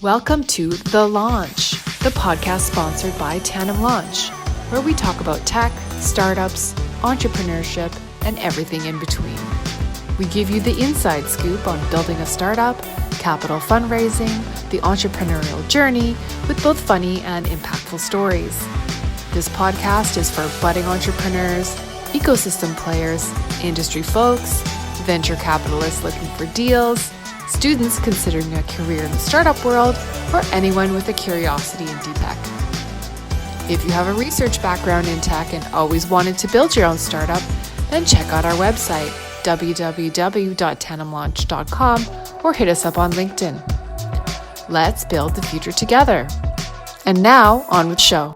Welcome to The Launch, the podcast sponsored by Tandem Launch, where we talk about tech, startups, entrepreneurship, and everything in between. We give you the inside scoop on building a startup, capital fundraising, the entrepreneurial journey, with both funny and impactful stories. This podcast is for budding entrepreneurs, ecosystem players, industry folks, venture capitalists looking for deals, students considering a career in the startup world, or anyone with a curiosity in deep tech. If you have a research background in tech and always wanted to build your own startup, then check out our website, www.tandemlaunch.com, or hit us up on LinkedIn. Let's build the future together. And now, on with the show.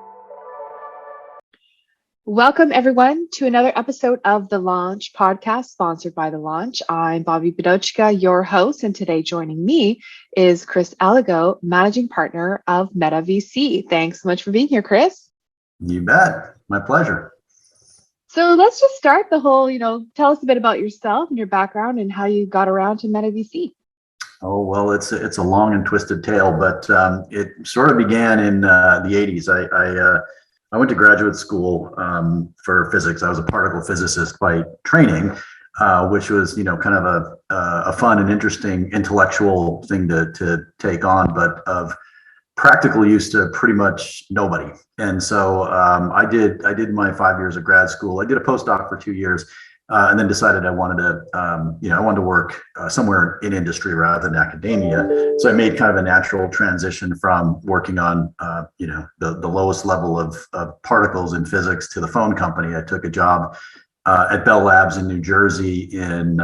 Welcome, everyone, to another episode of The Launch podcast sponsored by The Launch. I'm Bobbi Bidochka, your host, and today joining me is Chris Alliegro, managing partner of MetaVC. Thanks so much for being here, Chris. You bet. My pleasure. So let's just start the whole, tell us a bit about yourself and your background and how you got around to MetaVC. Oh, well, it's a long and twisted tale, but it sort of began in the 80s. I went to graduate school for physics. I was a particle physicist by training, which was, kind of a fun and interesting intellectual thing to take on, but of practical use to pretty much nobody. And so I did my 5 years of grad school. I did a postdoc for 2 years, and then decided I wanted to work somewhere in industry rather than academia. So I made kind of a natural transition from working on, the lowest level of particles in physics to the phone company. I took a job at Bell Labs in New Jersey in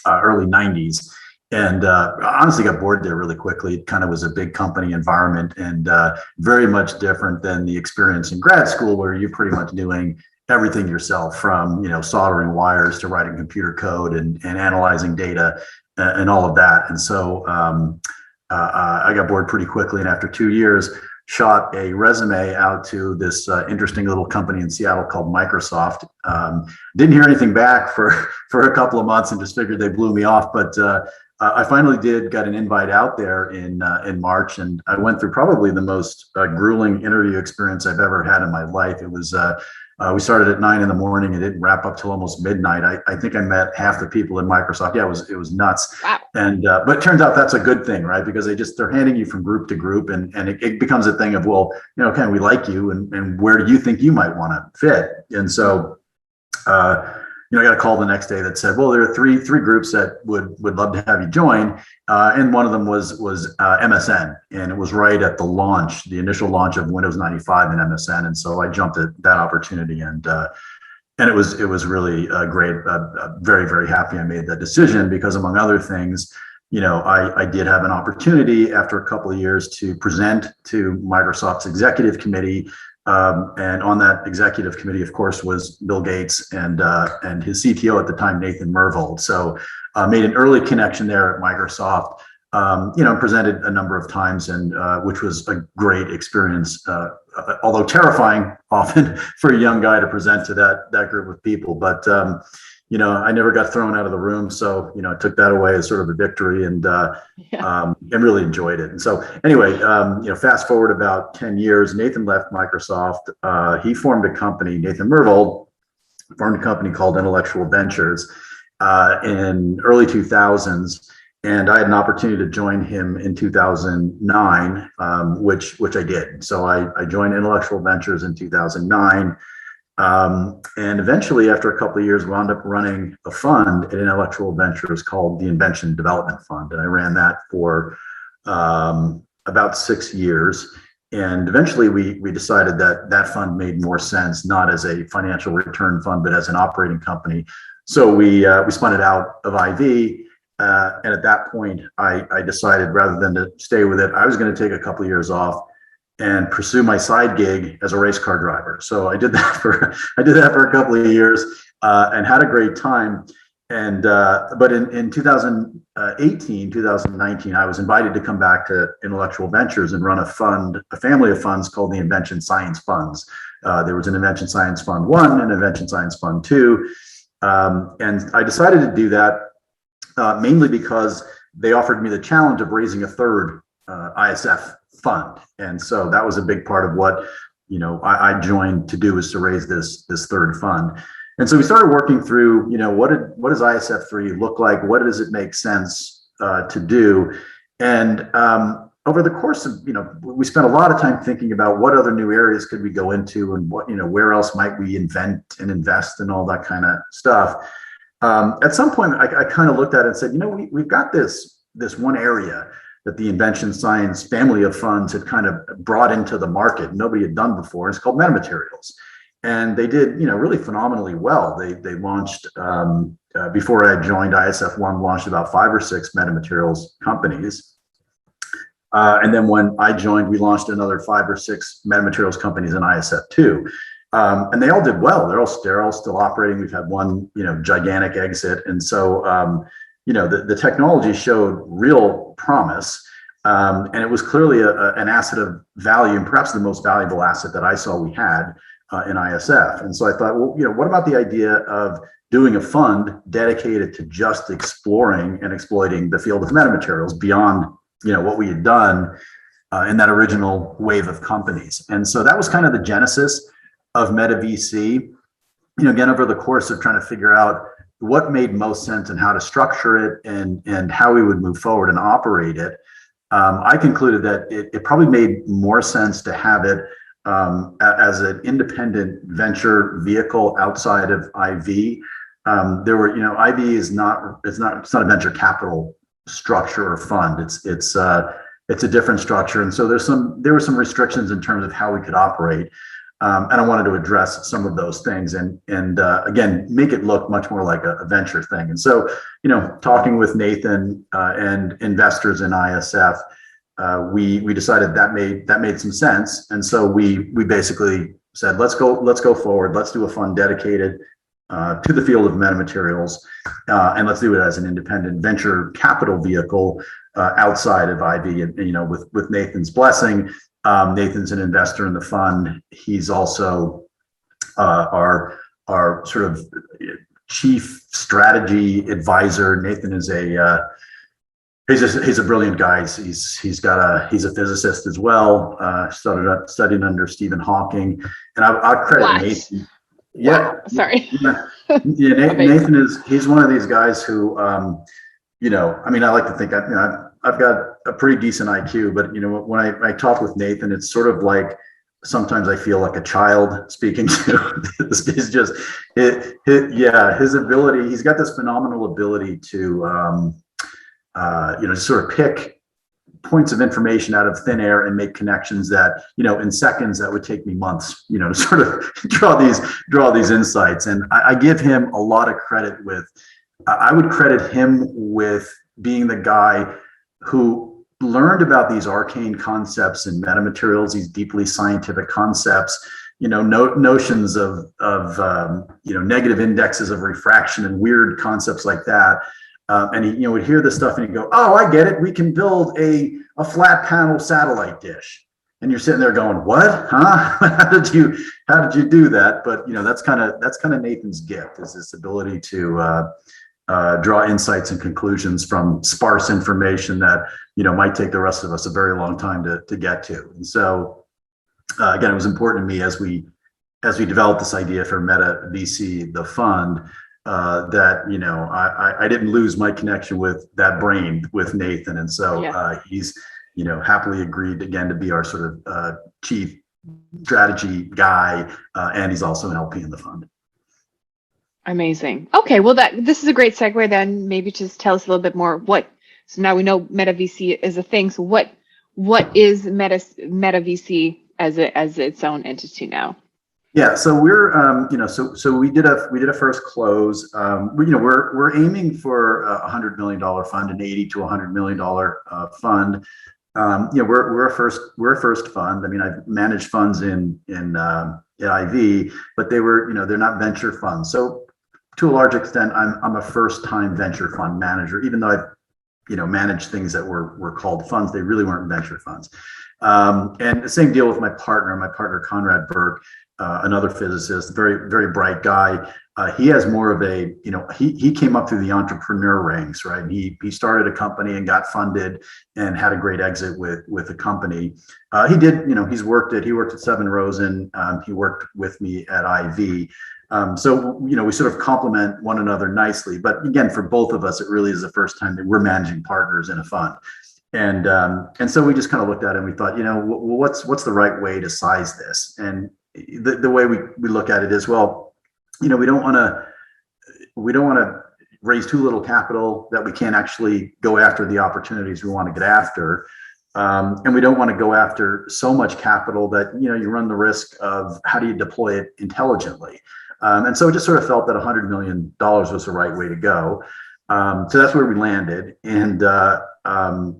early 90s. And honestly got bored there really quickly. It kind of was a big company environment and very much different than the experience in grad school, where you're pretty much doing everything yourself, from soldering wires to writing computer code and analyzing data and all of that. And so I got bored pretty quickly, and after 2 years, shot a resume out to this interesting little company in Seattle called Microsoft. Didn't hear anything back for a couple of months, and just figured they blew me off. But I finally got an invite out there in March, and I went through probably the most grueling interview experience I've ever had in my life. It was we started at 9 a.m. and it didn't wrap up till almost midnight. I think I met half the people in Microsoft. Yeah, it was nuts. Wow. And but it turns out that's a good thing, right? Because they're handing you from group to group, and it becomes a thing of, well, can we like you, and where do you think you might want to fit? And so I got a call the next day that said, well, there are three groups that would love to have you join. And one of them was MSN. And it was right at the initial launch of Windows 95 in MSN. And so I jumped at that opportunity, and it was really great. Very, very happy I made that decision, because among other things, I did have an opportunity after a couple of years to present to Microsoft's executive committee. And on that executive committee, of course, was Bill Gates and his CTO at the time, Nathan Myhrvold. So made an early connection there at Microsoft, presented a number of times, and which was a great experience, although terrifying often for a young guy to present to that group of people. But I never got thrown out of the room, so I took that away as sort of a victory, and really enjoyed it. And so anyway, fast forward about 10 years, Nathan left Microsoft. He formed a company. Nathan Myhrvold formed a company called Intellectual Ventures in early 2000s, and I had an opportunity to join him in 2009, which I did. So I joined Intellectual Ventures in 2009. And eventually, after a couple of years, wound up running a fund at Intellectual Ventures called the Invention Development Fund. And I ran that for about 6 years. And eventually we decided that fund made more sense, not as a financial return fund, but as an operating company. So we spun it out of IV. And at that point, I decided, rather than to stay with it, I was going to take a couple of years off and pursue my side gig as a race car driver. So I did that for a couple of years, and had a great time. And but in 2018, 2019, I was invited to come back to Intellectual Ventures and run a family of funds called the Invention Science Funds. There was an Invention Science Fund 1 and Invention Science Fund 2. And I decided to do that mainly because they offered me the challenge of raising a third ISF fund. And so that was a big part of what, I joined to do, is to raise this third fund. And so we started working through, what does ISF3 look like? What does it make sense to do? And over the course of, we spent a lot of time thinking about what other new areas could we go into, and what, where else might we invent and invest and all that kind of stuff. At some point, I kind of looked at it and said, we've got this one area that the invention science family of funds had kind of brought into the market, nobody had done before. It's called MetaMaterials. And they did, really phenomenally well. They launched, before I joined, ISF1 launched about 5 or 6 MetaMaterials companies. And then when I joined, we launched another 5 or 6 MetaMaterials companies in ISF2. And they all did well. They're all still operating. We've had one, gigantic exit. And so, the technology showed real promise. And it was clearly an asset of value, and perhaps the most valuable asset that I saw we had in ISF. And so I thought, well, what about the idea of doing a fund dedicated to just exploring and exploiting the field of metamaterials beyond, what we had done in that original wave of companies. And so that was kind of the genesis of MetaVC. Again, over the course of trying to figure out what made most sense and how to structure it and how we would move forward and operate it, I concluded that it probably made more sense to have it as an independent venture vehicle outside of IV. IV is not, it's not a venture capital structure or fund. It's a different structure, and so there were some restrictions in terms of how we could operate. And I wanted to address some of those things and again, make it look much more like a venture thing. And so, talking with Nathan and investors in ISF, we decided that made some sense. And so we basically said, let's go forward. Let's do a fund dedicated to the field of metamaterials, and let's do it as an independent venture capital vehicle outside of IV. And with Nathan's blessing. Nathan's an investor in the fund. He's also our sort of chief strategy advisor. Nathan is he's a brilliant guy. He's a physicist as well. Started studying under Stephen Hawking, and I credit Nathan. Yeah, wow. Sorry. Yeah, Nathan he's one of these guys who, I like to think I've got a pretty decent IQ, but when I talk with Nathan, it's sort of like sometimes I feel like a child speaking to. It's just his ability. He's got this phenomenal ability to sort of pick points of information out of thin air and make connections that in seconds that would take me months to sort of draw these insights. And I give him a lot of credit I would credit him with being the guy who learned about these arcane concepts in metamaterials, these deeply scientific concepts, notions of negative indexes of refraction and weird concepts like that. And he would hear this stuff and he'd go, "Oh, I get it. We can build a flat panel satellite dish." And you're sitting there going, "What? Huh? How did you do that?" But that's kind of Nathan's gift, is this ability to draw insights and conclusions from sparse information that might take the rest of us a very long time to get to. And so again, it was important to me as we developed this idea for MetaVC, the fund, that I didn't lose my connection with that brain with Nathan. And so he's happily agreed again to be our sort of chief strategy guy, and he's also an LP in the fund. Amazing. Okay, well this is a great segue then. Maybe just tell us a little bit more. So now we know MetaVC is a thing. So what is MetaVC as its own entity now? Yeah, so we're so we did a first close. We're aiming for a $100 million fund, an $80 to $100 million fund. We're a first fund. I mean, I've managed funds in IV, but they're not venture funds. So to a large extent, I'm a first time venture fund manager, even though I've managed things that were called funds. They really weren't venture funds. And the same deal with my partner Conrad Burke. another physicist, very, very bright guy. He has more of a, he came up through the entrepreneur ranks, right? And he started a company and got funded and had a great exit with a company. He did, he worked at Seven Rosen. He worked with me at IV. So, we sort of complement one another nicely. But again, for both of us, it really is the first time that we're managing partners in a fund. And so we just kind of looked at it and we thought, what's the right way to size this? And the way we look at it is, well, we don't want to raise too little capital that we can't actually go after the opportunities we want to get after. And we don't want to go after so much capital that, you run the risk of how do you deploy it intelligently. And so it just sort of felt that $100 million was the right way to go. So that's where we landed. And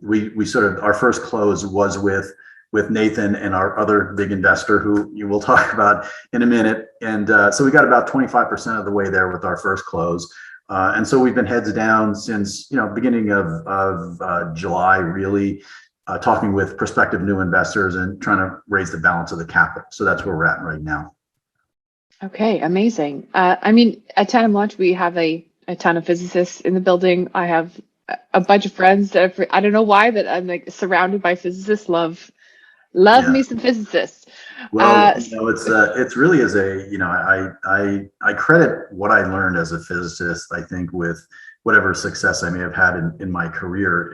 we sort of, our first close was with Nathan and our other big investor, who you will talk about in a minute. And so we got about 25% of the way there with our first close. And so we've been heads down since, beginning of July, really talking with prospective new investors and trying to raise the balance of the capital. So that's where we're at right now. Okay, amazing. At Tandem Launch, we have a ton of physicists in the building. I have a bunch of friends that I don't know why, but I'm like surrounded by physicists. Love me some physicists. Well, it's really as I credit what I learned as a physicist, I think, with whatever success I may have had in my career.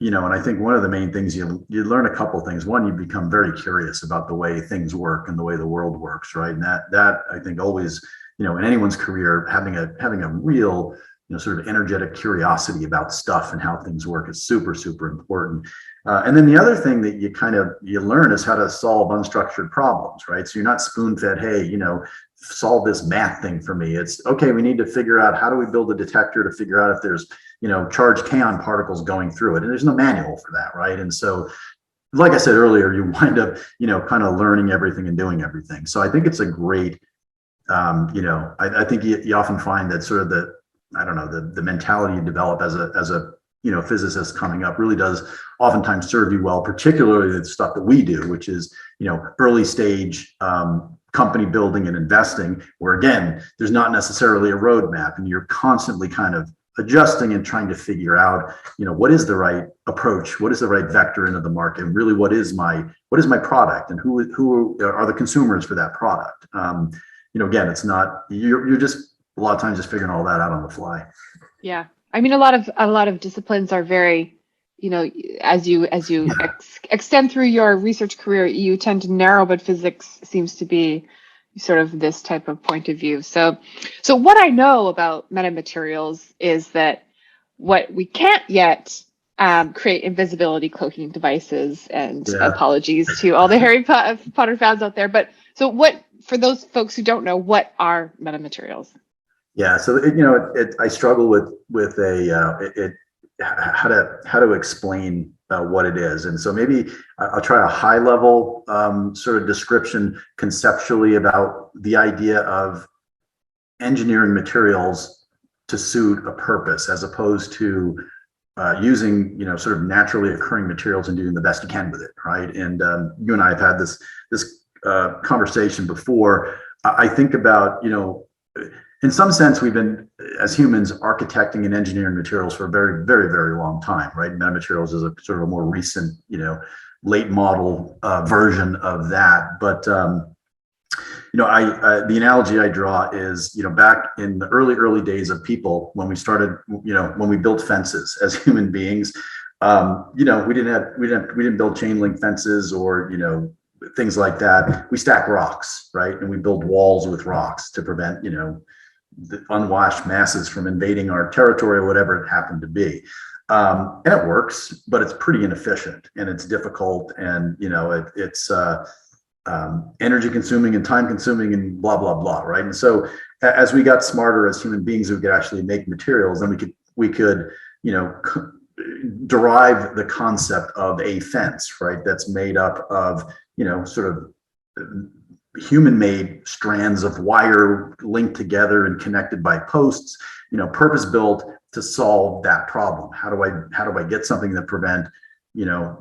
And I think one of the main things you learn a couple things. One, you become very curious about the way things work and the way the world works, right? And that I think always, in anyone's career, having a real, sort of energetic curiosity about stuff and how things work is super, super important. And then the other thing that you learn is how to solve unstructured problems, right? So you're not spoon-fed, hey, solve this math thing for me. It's okay, we need to figure out how do we build a detector to figure out if there's, charged kaon particles going through it. And there's no manual for that, right? And so, like I said earlier, you wind up, kind of learning everything and doing everything. So I think it's a great, I think you often find that sort of the mentality you develop as a physicist coming up really does oftentimes serve you well, particularly the stuff that we do, which is, early stage company building and investing, where again, there's not necessarily a roadmap and you're constantly kind of adjusting and trying to figure out, what is the right approach, what is the right vector into the market, and really what is my product, and who are the consumers for that product. Again, it's not, you're just a lot of times just figuring all that out on the fly. Yeah. A lot of disciplines are very, as you extend through your research career, you tend to narrow, but physics seems to be sort of this type of point of view. So what I know about MetaMaterials is that what we can't yet create invisibility cloaking devices, and apologies to all the Harry Potter fans out there. But so what, for those folks who don't know, what are MetaMaterials? Yeah, so I struggle with how to explain what it is, and so maybe I'll try a high level sort of description conceptually about the idea of engineering materials to suit a purpose, as opposed to using sort of naturally occurring materials and doing the best you can with it, right? And you and I have had this conversation before. I think about in some sense, we've been, as humans, architecting and engineering materials for a very, very, very long time, right? MetaMaterials is a sort of a more recent, late model version of that. But, the analogy I draw is, back in the early days of people, when we started, when we built fences as human beings, we didn't build chain link fences or, things like that. We stack rocks, right? And we build walls with rocks to prevent, the unwashed masses from invading our territory or whatever it happened to be. And it works, but it's pretty inefficient and it's difficult, and it's energy consuming and time consuming and blah blah blah, right? And so as we got smarter as human beings, we could actually make materials, then we could derive the concept of a fence, right? That's made up of sort of human-made strands of wire linked together and connected by posts, purpose-built to solve that problem. How do I get something that prevent,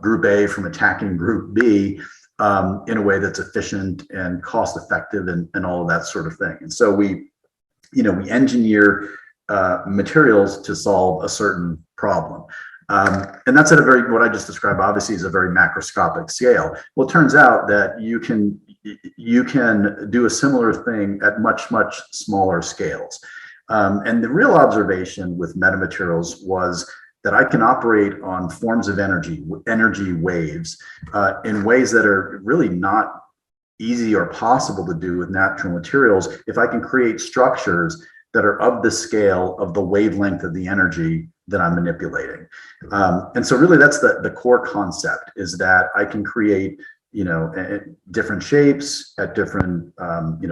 group A from attacking group B, in a way that's efficient and cost effective and all of that sort of thing. And so we engineer materials to solve a certain problem. And that's at a very, what I just described obviously is a very macroscopic scale. Well, it turns out that you can do a similar thing at much, much smaller scales. And the real observation with MetaMaterials was that I can operate on forms of energy waves, in ways that are really not easy or possible to do with natural materials if I can create structures that are of the scale of the wavelength of the energy that I'm manipulating. And so really that's the core concept, is that I can create, different shapes at different,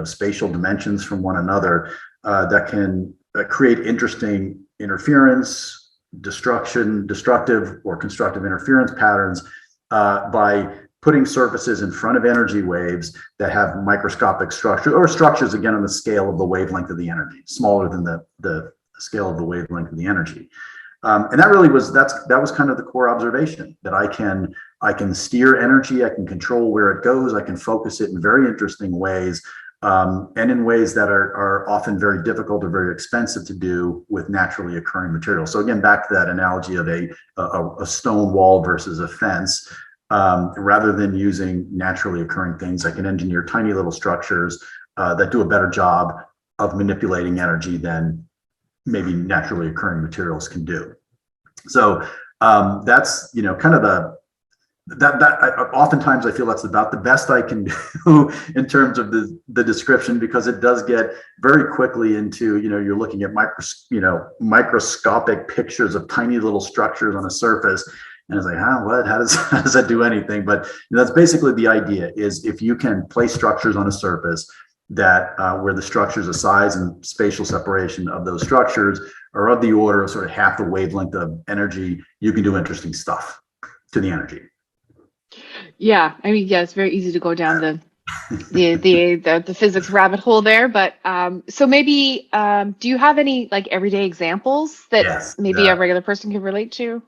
spatial dimensions from one another, that can create interesting interference, destructive or constructive interference patterns, by putting surfaces in front of energy waves that have microscopic structure, or structures again on the scale of the wavelength of the energy, smaller than the scale of the wavelength of the energy. And that really was, that was kind of the core observation, that I can steer energy, I can control where it goes, I can focus it in very interesting ways, and in ways that are often very difficult or very expensive to do with naturally occurring materials. So again, back to that analogy of a stone wall versus a fence. Rather than using naturally occurring things, I can engineer tiny little structures that do a better job of manipulating energy than maybe naturally occurring materials can do. So that's kind of oftentimes I feel that's about the best I can do in terms of the description, because it does get very quickly into, you're looking at microscopic pictures of tiny little structures on a surface. And it's like, how does that do anything? But that's basically the idea, is if you can place structures on a surface that where the structures, the size and spatial separation of those structures are of the order of sort of half the wavelength of energy, you can do interesting stuff to the energy. Yeah, I mean, it's very easy to go down the physics rabbit hole there. But so maybe do you have any like everyday examples that a regular person can relate to?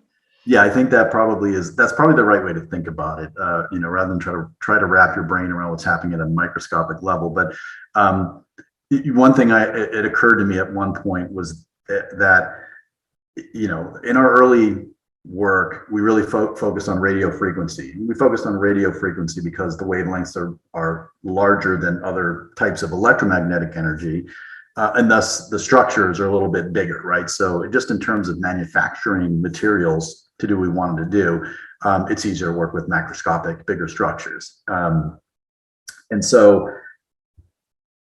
Yeah, I think that's probably the right way to think about it. Rather than try to wrap your brain around what's happening at a microscopic level. But one thing it occurred to me at one point was that in our early work, we really focused on radio frequency. We focused on radio frequency because the wavelengths are larger than other types of electromagnetic energy, and thus the structures are a little bit bigger, right? So just in terms of manufacturing materials to do what we wanted to do, it's easier to work with macroscopic, bigger structures. And so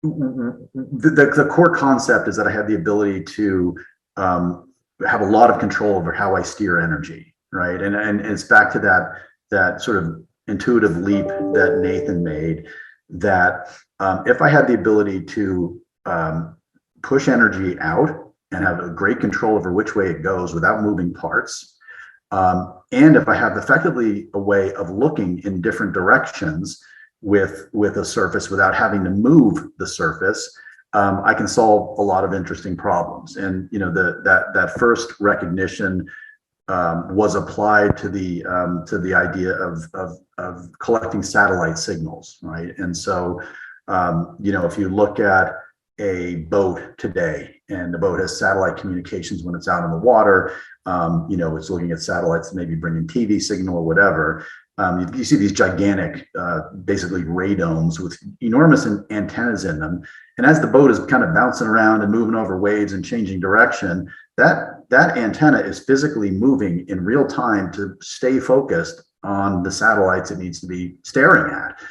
the core concept is that I have the ability to have a lot of control over how I steer energy, right? And it's back to that sort of intuitive leap that Nathan made, that if I had the ability to push energy out and have a great control over which way it goes without moving parts, and if I have effectively a way of looking in different directions with a surface without having to move the surface, I can solve a lot of interesting problems. And that first recognition was applied to the idea of collecting satellite signals, right? And so if you look at a boat today, and the boat has satellite communications when it's out in the water, it's looking at satellites, maybe bringing TV signal or whatever. You see these gigantic, basically radomes with enormous antennas in them. And as the boat is kind of bouncing around and moving over waves and changing direction, that antenna is physically moving in real time to stay focused on the satellites it needs to be staring at.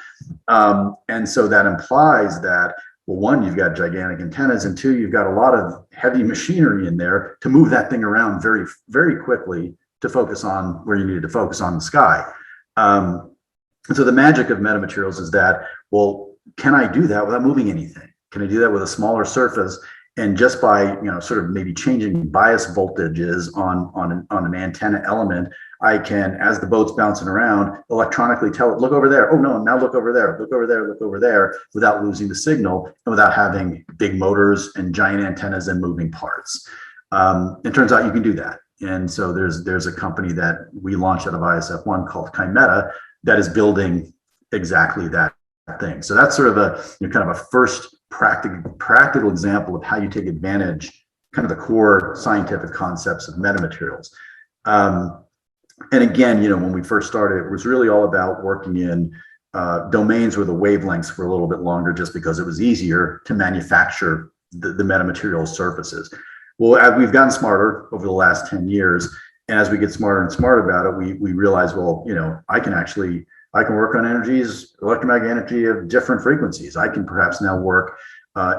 And so that implies that, well, one, you've got gigantic antennas, and two, you've got a lot of heavy machinery in there to move that thing around very, very quickly to focus on where you needed to focus on the sky. And so the magic of MetaMaterials is that, well, can I do that without moving anything? Can I do that with a smaller surface? And just by, sort of maybe changing bias voltages on an antenna element, I can, as the boat's bouncing around, electronically tell it, look over there. Oh no, now look over there, look over there, look over there, without losing the signal and without having big motors and giant antennas and moving parts. It turns out you can do that. And so there's a company that we launched out of ISF1 called Chimeta that is building exactly that thing. So that's sort of a kind of a first practical example of how you take advantage, kind of the core scientific concepts of metamaterials. And again, when we first started, it was really all about working in domains where the wavelengths were a little bit longer, just because it was easier to manufacture the metamaterial surfaces. Well, as we've gotten smarter over the last 10 years, and as we get smarter and smarter about it, we realize, well, I can work on electromagnetic energy of different frequencies. I can perhaps now work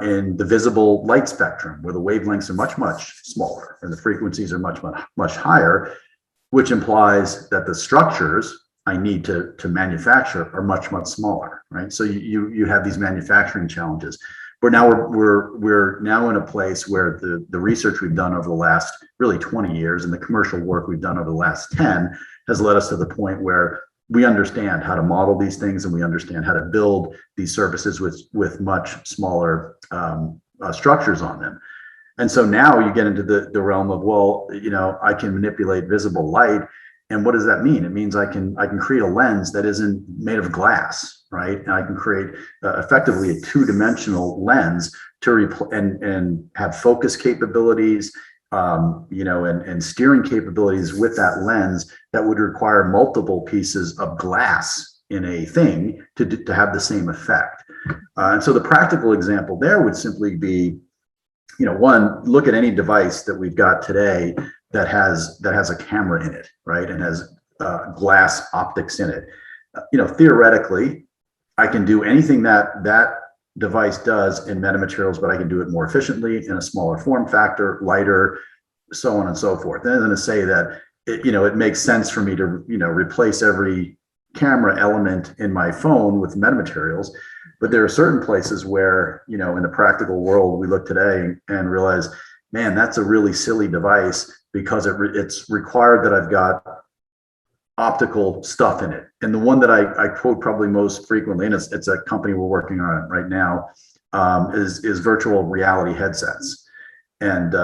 in the visible light spectrum, where the wavelengths are much, much smaller and the frequencies are much, much, much higher, which implies that the structures I need to manufacture are much, much smaller, right? So you have these manufacturing challenges. But now we're now in a place where the research we've done over the last really 20 years and the commercial work we've done over the last 10 has led us to the point where we understand how to model these things, and we understand how to build these surfaces with much smaller structures on them. And so now you get into the realm of, well, I can manipulate visible light. And what does that mean? It means I can create a lens that isn't made of glass, right? And I can create effectively a two-dimensional lens and have focus capabilities, and steering capabilities with that lens that would require multiple pieces of glass in a thing to have the same effect. And so the practical example there would simply be, one, look at any device that we've got today that has a camera in it, right, and has glass optics in it. Theoretically, I can do anything that device does in metamaterials, but I can do it more efficiently in a smaller form factor, lighter, so on and so forth. And I'm going to say that it makes sense for me to replace every camera element in my phone with metamaterials. But there are certain places where, in the practical world, we look today and realize, man, that's a really silly device, because it's required that I've got optical stuff in it. And the one that I quote probably most frequently, and it's a company we're working on right now, is virtual reality headsets. And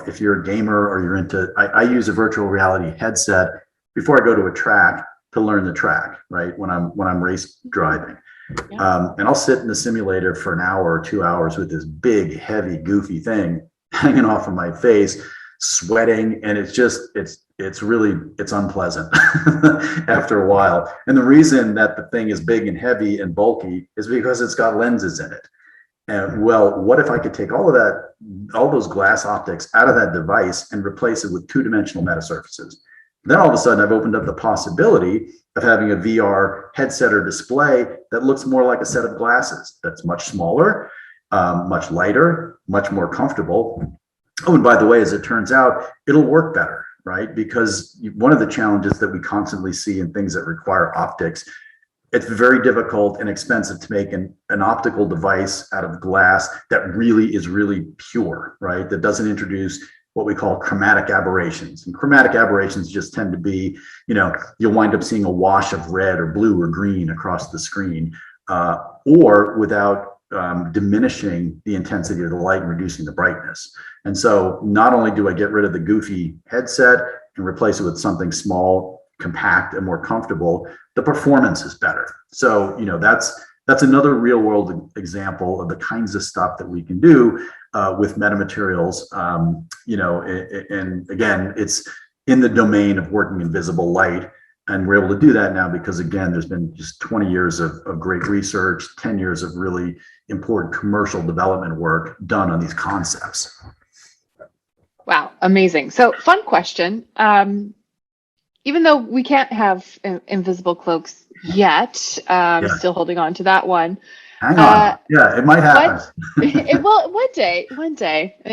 if you're a gamer or you're into, I use a virtual reality headset before I go to a track to learn the track, right? When I'm race driving. Yeah. And I'll sit in the simulator for an hour or 2 hours with this big, heavy, goofy thing hanging off of my face, sweating, and it's unpleasant after a while. And the reason that the thing is big and heavy and bulky is because it's got lenses in it. And well, what if I could take all those glass optics out of that device and replace it with two-dimensional metasurfaces? Then all of a sudden I've opened up the possibility of having a VR headset or display that looks more like a set of glasses that's much smaller, much lighter, much more comfortable. Oh, and by the way, as it turns out, it'll work better, right? Because one of the challenges that we constantly see in things that require optics, it's very difficult and expensive to make an optical device out of glass that is really pure, right? That doesn't introduce what we call chromatic aberrations. And chromatic aberrations just tend to be, you'll wind up seeing a wash of red or blue or green across the screen, or without diminishing the intensity of the light and reducing the brightness. And so not only do I get rid of the goofy headset and replace it with something small, compact, and more comfortable, the performance is better. So, that's another real world example of the kinds of stuff that we can do with metamaterials. And again, it's in the domain of working in visible light. And we're able to do that now because, again, there's been just 20 years of great research, 10 years of really important commercial development work done on these concepts. Wow, amazing. So, fun question. Even though we can't have invisible cloaks yet, still holding on to that one. Hang on. Yeah, it might happen. Well, one day,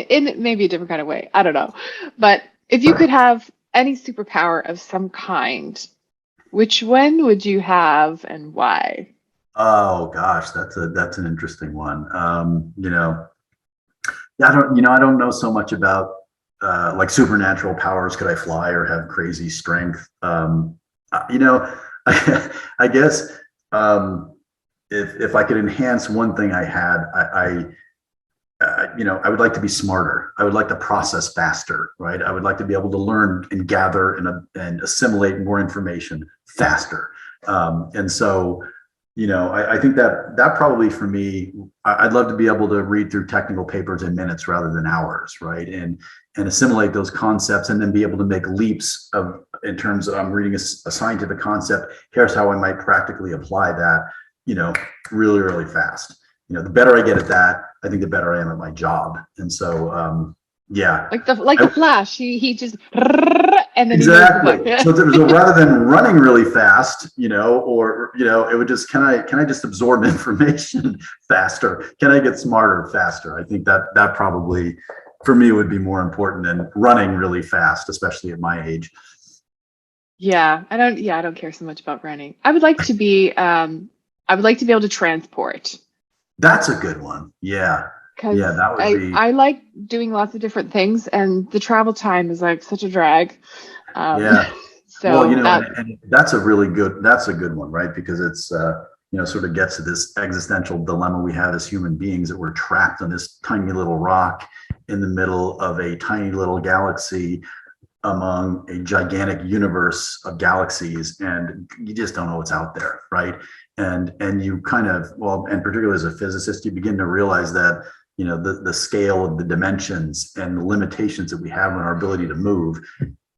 in maybe a different kind of way. I don't know. But if you could have any superpower of some kind, which one would you have and why? Oh gosh, that's an interesting one. I don't know so much about like supernatural powers. Could I fly or have crazy strength? I guess if I could enhance one thing I had, I would like to be smarter. I would like to process faster, right? I would like to be able to learn and gather and assimilate more information faster. And so I think that probably for me, I'd love to be able to read through technical papers in minutes rather than hours, right? And assimilate those concepts, and then be able to make leaps in terms of, I'm reading a scientific concept. Here's how I might practically apply that, really, really fast. The better I get at that, I think the better I am at my job. And so, yeah. Like the Flash, he just, and then exactly. He goes so rather than running really fast, it would just, can I just absorb information faster? Can I get smarter faster? I think that probably for me would be more important than running really fast, especially at my age. Yeah, I don't care so much about running. I would like to be able to transport. That's a good one. Yeah. Because that would be. I like doing lots of different things, and the travel time is like such a drag. Yeah. So and that's a good one, right? Because it's sort of gets to this existential dilemma we have as human beings, that we're trapped on this tiny little rock in the middle of a tiny little galaxy among a gigantic universe of galaxies, and you just don't know what's out there, right? And you kind of, and particularly as a physicist, you begin to realize that the scale of the dimensions and the limitations that we have in our ability to move,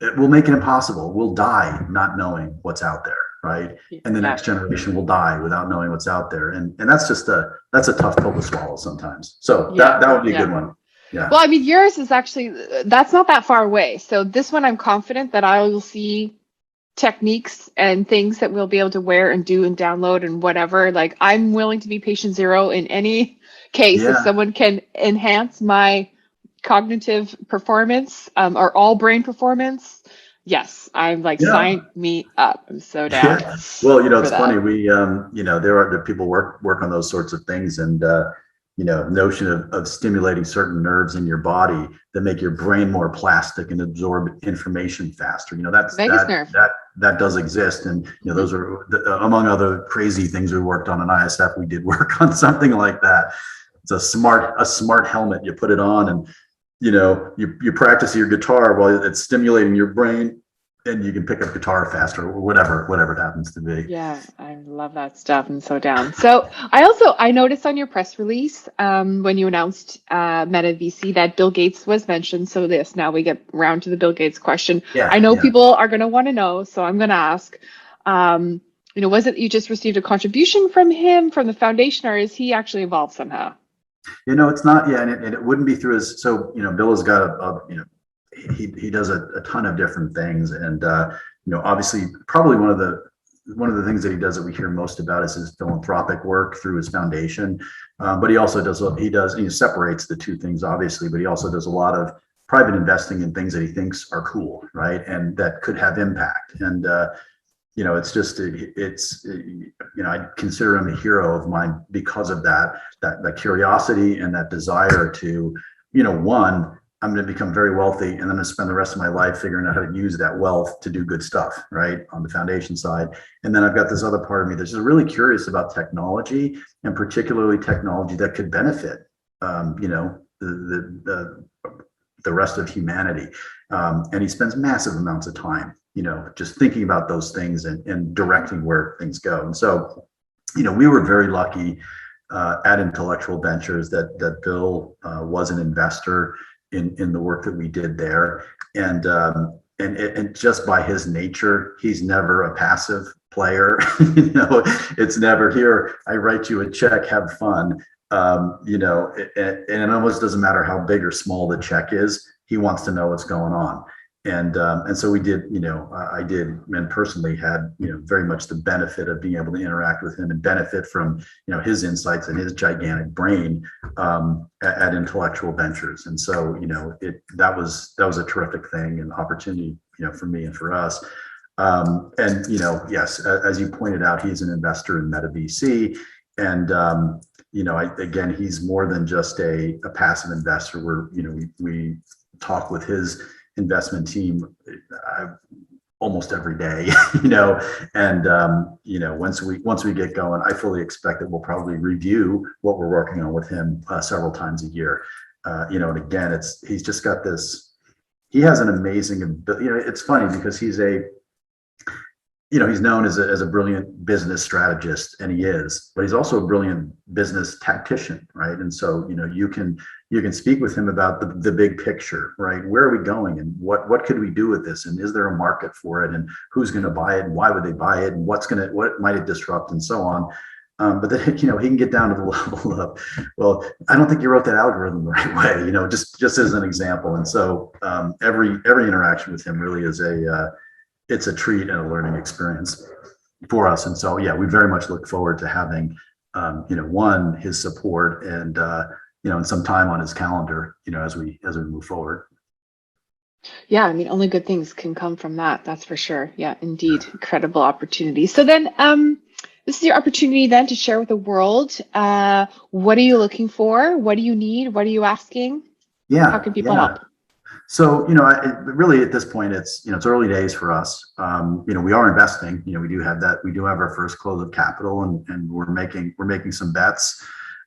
it will make it impossible. We'll die not knowing what's out there, right? And the next generation will die without knowing what's out there, and that's a tough pill to swallow sometimes. So that would be a good one. Yeah. Well, I mean, yours is actually, that's not that far away. So this one, I'm confident that I will see techniques and things that we'll be able to wear and do and download and whatever. Like, I'm willing to be patient zero in any case. If someone can enhance my cognitive performance, or all brain performance, yes, I'm like, sign me up. I'm so down. Yeah. Well, it's funny. We, there are people work on those sorts of things, and notion of stimulating certain nerves in your body that make your brain more plastic and absorb information faster. That does exist. And, those are, among other crazy things we worked on in ISF, we did work on something like that. It's a smart helmet. You put it on, and, you practice your guitar while it's stimulating your brain, and you can pick up guitar faster, or whatever it happens to be. Yeah, I love that stuff. I'm so down. So I noticed on your press release, when you announced MetaVC, that Bill Gates was mentioned. So now we get around to the Bill Gates question. Yeah, I know people are going to want to know, so I'm going to ask, was it you just received a contribution from him, from the foundation, or is he actually involved somehow? It's not. Yeah, and it wouldn't be through his. So Bill has got he does a ton of different things, and obviously probably one of the things that he does that we hear most about is his philanthropic work through his foundation. But he also he separates the two things, obviously, but he also does a lot of private investing in things that he thinks are cool, right, and that could have impact. And I consider him a hero of mine because of that curiosity and that desire to, one, I'm going to become very wealthy, and then I'm going to spend the rest of my life figuring out how to use that wealth to do good stuff, right, on the foundation side. And then I've got this other part of me that's just really curious about technology, and particularly technology that could benefit, the rest of humanity. And he spends massive amounts of time, just thinking about those things and directing where things go. And so, we were very lucky at Intellectual Ventures that Bill was an investor in the work that we did there, and just by his nature, he's never a passive player. It's never, here, I write you a check, have fun. And it almost doesn't matter how big or small the check is. He wants to know what's going on. And so we did, I did, and personally had, very much the benefit of being able to interact with him and benefit from, his insights and his gigantic brain at Intellectual Ventures. And so, that was a terrific thing and opportunity, for me and for us. And, yes, as you pointed out, he's an investor in MetaVC. And, again, he's more than just a passive investor. We talk with his investment team almost every day, and once we get going, I fully expect that we'll probably review what we're working on with him several times a year. And again, he's just got this. He has an amazing ability. It's funny because he's known as a brilliant business strategist, and he is, but he's also a brilliant business tactician, right? And so, you can speak with him about the big picture, right? Where are we going, and what could we do with this, and is there a market for it, and who's going to buy it, and why would they buy it, and what might it disrupt, and so on. But then, he can get down to the level of, well, I don't think you wrote that algorithm the right way, just as an example. And so every interaction with him really is it's a treat and a learning experience for us. And so, yeah, we very much look forward to having, his support and, and some time on his calendar, as we move forward. Yeah, I mean, only good things can come from that. That's for sure. Yeah, indeed. Incredible opportunity. So then, this is your opportunity then to share with the world. What are you looking for? What do you need? What are you asking? Yeah. How can people help? So, really at this point, it's early days for us. We are investing. We do have our first close of capital, and we're making some bets.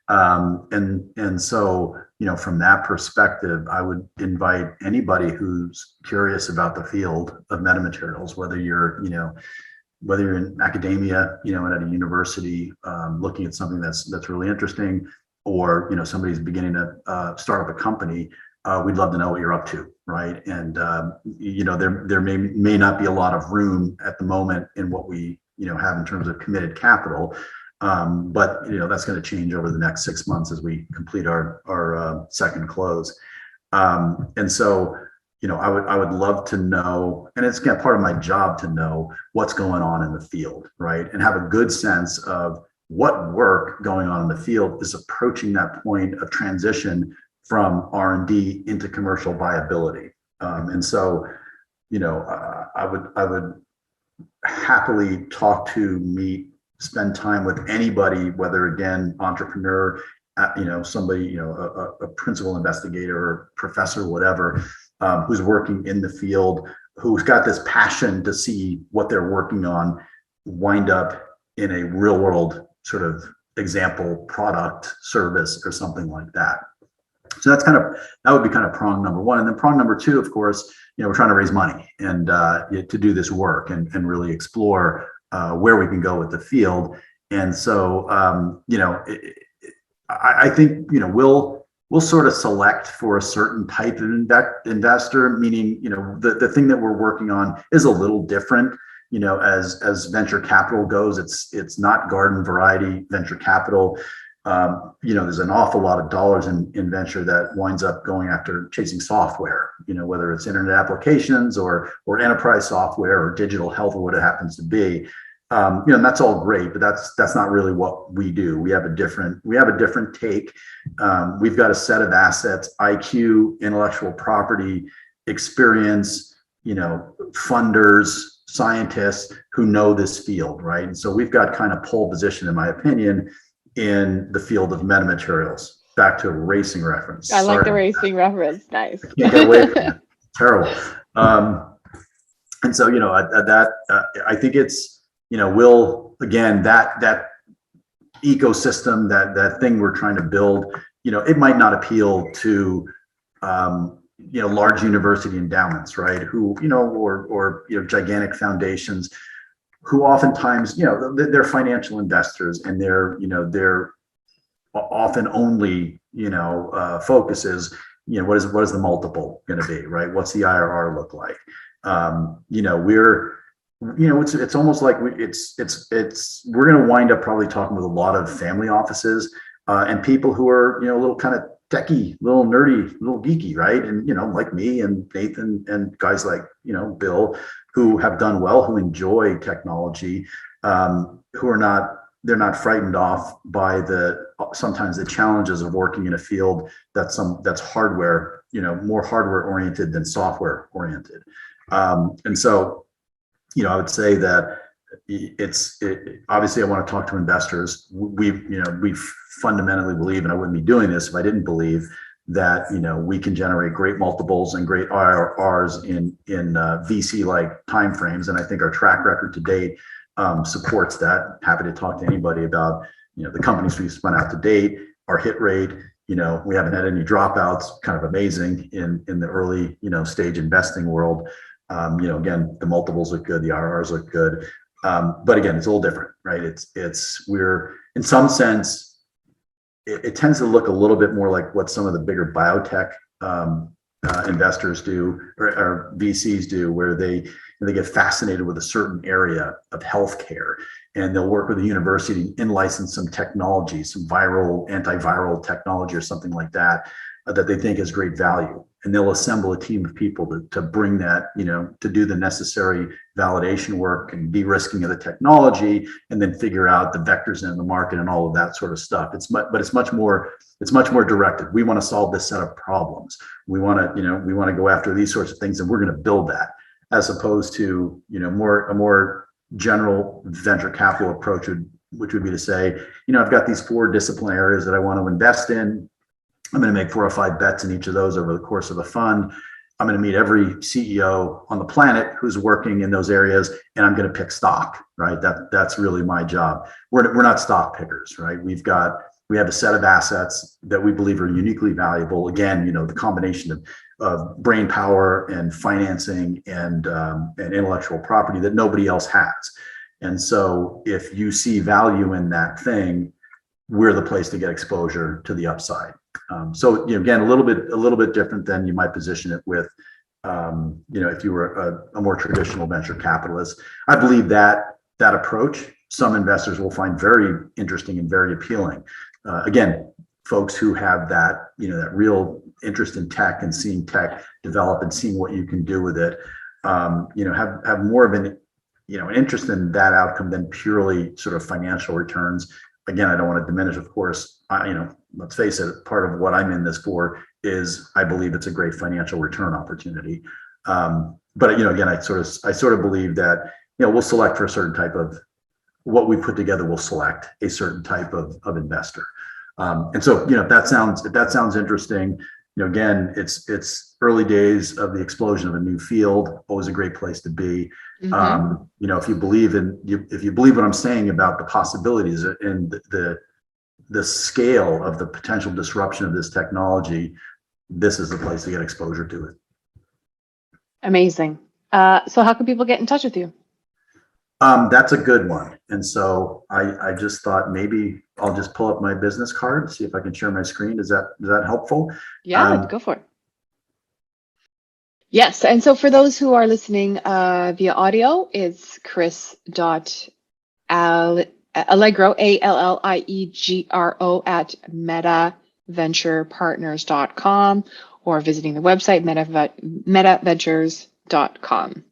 And so, from that perspective, I would invite anybody who's curious about the field of metamaterials, whether you're in academia, and at a university, looking at something that's really interesting, or somebody's beginning to start up a company. We'd love to know what you're up to, right? And there may not be a lot of room at the moment in what we have in terms of committed capital, but that's going to change over the next 6 months as we complete our second close. And so I would love to know, and it's part of my job to know what's going on in the field, right? And have a good sense of what work going on in the field is approaching that point of transition from R&D into commercial viability. And so, I would happily talk to, meet, spend time with anybody, whether again, entrepreneur, somebody, a principal investigator or professor, whatever, who's working in the field, who's got this passion to see what they're working on wind up in a real world sort of example product, service, or something like that. So that would be kind of prong number one. And then prong number two, of course, we're trying to raise money and to do this work and really explore where we can go with the field. And so, I think, we'll sort of select for a certain type of investor, meaning, the thing that we're working on is a little different, as venture capital goes. It's not garden variety venture capital. There's an awful lot of dollars in venture that winds up going after chasing software, whether it's internet applications or enterprise software or digital health or what it happens to be. And that's all great, but that's not really what we do. We have a different take. We've got a set of assets, IQ, intellectual property, experience, funders, scientists who know this field, right? And so we've got kind of pole position, in my opinion, in the field of metamaterials. Back to a racing reference. I like the racing reference. Nice. I can't get away from it. Terrible. And so, I think it's, we'll, again, that ecosystem, that thing we're trying to build, it might not appeal to, large university endowments, right? Who, or gigantic foundations, who oftentimes, they're financial investors, and they're often only, focus is, what is the multiple going to be, right? What's the IRR look like? It's almost like we're going to wind up probably talking with a lot of family offices and people who are, a little kind of techie, little nerdy, little geeky, right? And, like me and Nathan and guys like, Bill, who have done well, who enjoy technology, they're not frightened off by sometimes the challenges of working in a field that's hardware, more hardware oriented than software oriented. And so, I would say that obviously I want to talk to investors. We fundamentally believe, and I wouldn't be doing this if I didn't believe that, we can generate great multiples and great IRRs in VC-like timeframes. And I think our track record to date supports that. Happy to talk to anybody about, the companies we've spun out to date, our hit rate. We haven't had any dropouts, kind of amazing in the early, stage investing world. Again, the multiples look good, the IRRs look good. But again, it's a little different, right? We're in some sense, it tends to look a little bit more like what some of the bigger biotech investors do or VCs do, where they get fascinated with a certain area of healthcare, and they'll work with a university and license some technology, some antiviral technology or something like that, that they think has great value. And they'll assemble a team of people to bring that, to do the necessary validation work and de-risking of the technology, and then figure out the vectors in the market and all of that sort of stuff. But it's much more directed. We want to solve this set of problems. We want to go after these sorts of things, and we're going to build that, as opposed to, a more general venture capital approach, which would be to say, I've got these 4 discipline areas that I want to invest in. I'm going to make 4 or 5 bets in each of those over the course of a fund. I'm going to meet every CEO on the planet who's working in those areas, and I'm going to pick stock, right? That's really my job. We're not stock pickers, right? We have a set of assets that we believe are uniquely valuable. Again, the combination of brain power and financing and intellectual property that nobody else has. And so if you see value in that thing, we're the place to get exposure to the upside. So again, a little bit different than you might position it with, if you were a more traditional venture capitalist. I believe that approach, some investors will find very interesting and very appealing. Again, folks who have that, that real interest in tech and seeing tech develop and seeing what you can do with it, have more of an interest in that outcome than purely sort of financial returns. Again, I don't want to diminish, of course, let's face it, part of what I'm in this for is I believe it's a great financial return opportunity. But again, I sort of believe that, we'll select for a certain type of what we put together, we'll select a certain type of investor. And so, if that sounds interesting, again, it's early days of the explosion of a new field, always a great place to be. Mm-hmm. If you believe what I'm saying about the possibilities and the scale of the potential disruption of this technology, this is the place to get exposure to it. Amazing. So how can people get in touch with you? That's a good one. And so I just thought maybe I'll just pull up my business card, see if I can share my screen. Is that helpful? Yeah, go for it. Yes. And so for those who are listening via audio, it's Chris.Alliegro, Alliegro at metaventurepartners.com, or visiting the website metaventures.com.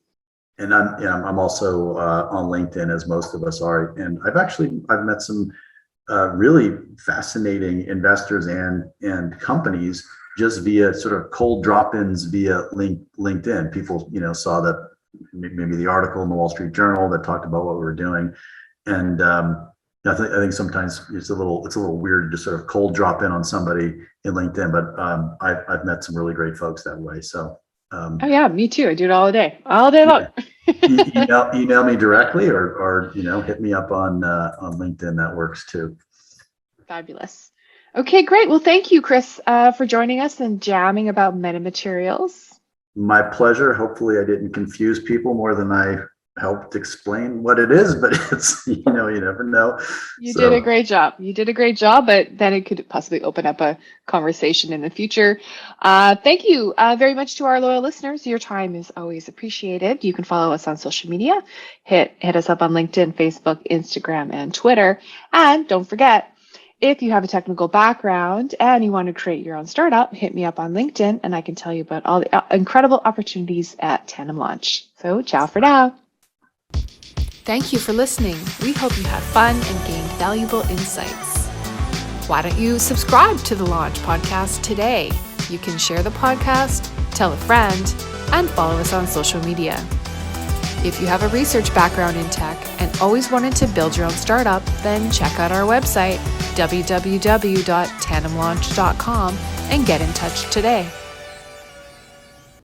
And I'm also on LinkedIn, as most of us are. And I've met some really fascinating investors and companies just via sort of cold drop-ins via LinkedIn. People, saw maybe the article in the Wall Street Journal that talked about what we were doing. And I think sometimes it's a little weird to sort of cold drop in on somebody in LinkedIn, but I've met some really great folks that way. So. Oh yeah, me too. I do it all day long. Email me directly or hit me up on LinkedIn. That works too. Fabulous. Okay, great. Well, thank you, Chris, for joining us and jamming about MetaMaterials. My pleasure. Hopefully I didn't confuse people more than I helped explain what it is, but it's, you never know. You did a great job. But then it could possibly open up a conversation in the future. Thank you very much to our loyal listeners. Your time is always appreciated. You can follow us on social media. Hit us up on LinkedIn, Facebook, Instagram, and Twitter. And don't forget, if you have a technical background and you want to create your own startup, hit me up on LinkedIn and I can tell you about all the incredible opportunities at Tandem Launch. So ciao for now. Thank you for listening. We hope you had fun and gained valuable insights. Why don't you subscribe to the Launch Podcast today? You can share the podcast, tell a friend, and follow us on social media. If you have a research background in tech and always wanted to build your own startup, then check out our website, www.tandemlaunch.com, and get in touch today.